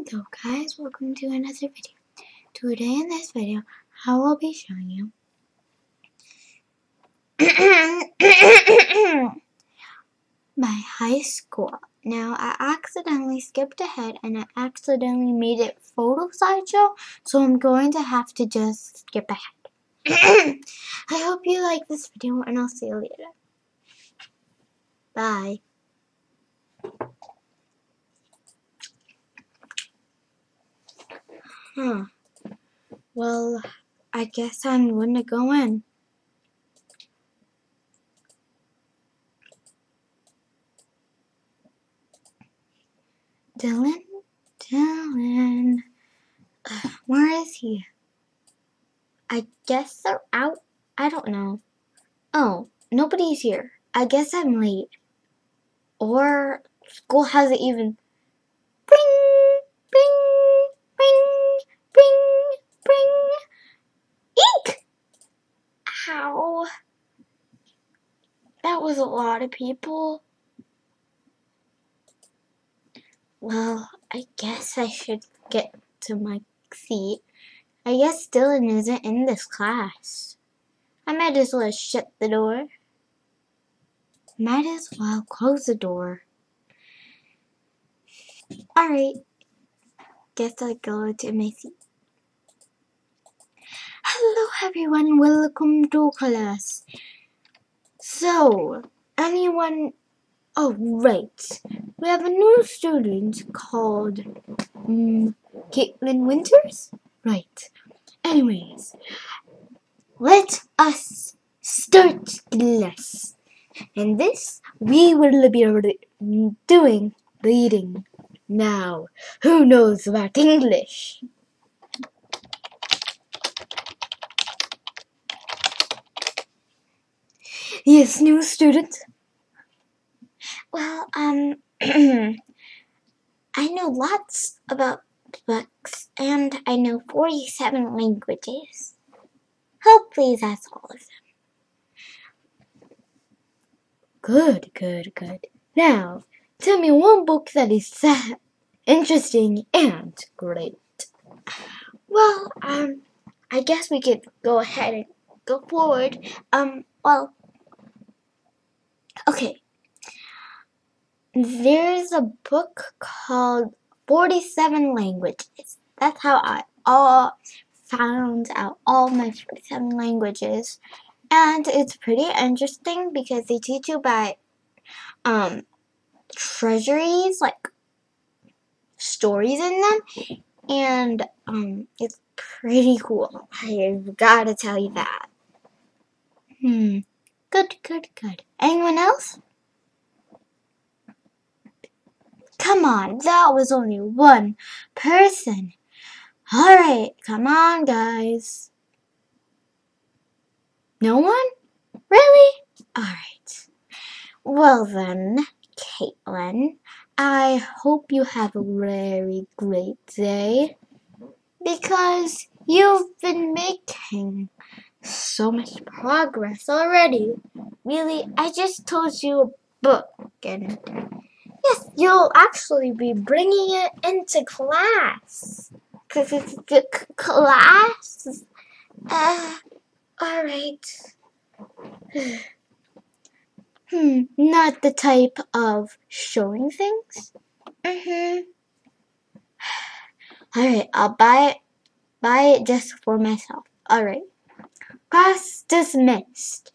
Hello guys, welcome to another video. Today in this video, I will be showing you my high school. Now I accidentally skipped ahead and I accidentally made it photo slideshow, so I'm going to have to just skip ahead. I hope you like this video and I'll see you later. Bye. Well, I guess I'm going to go in. Dylan? Where is he? I guess they're out. I don't know. Oh, nobody's here. I guess I'm late. Or school hasn't even. Bring, bring, bring, bring, bring. Eek! Ow. That was a lot of people. Well, I guess I should get to my seat. I guess Dylan isn't in this class. I might as well shut the door. Might as well close the door. Alright. Guess I'll go to my seat. Hello everyone, welcome to class. So, anyone... Oh, right. We have a new student called... Caitlin Winters? Right. Anyways, let us start class. And this, we will be doing reading. Now, who knows about English? Yes, new student. Well, I know lots about books, and I know 47 languages. Hopefully that's all of them. Good. Now, tell me one book that is sad, interesting, and great. Well, I guess we could go ahead and go forward. Okay. There's a book called 47 Languages. That's how I found out all my 47 languages. And it's pretty interesting because they teach you by treasuries, like stories in them. And it's pretty cool. I've gotta tell you that. Good. Anyone else? Come on, that was only one person. Alright, come on, guys. No one? Really? Alright. Well then, Caitlin, I hope you have a very great day. Because you've been making so much progress already. Really, I just told you a book and... Yes, you'll actually be bringing it into class. Because it's the class. Alright. Not the type of showing things? Alright, I'll buy it just for myself. Alright. Class dismissed.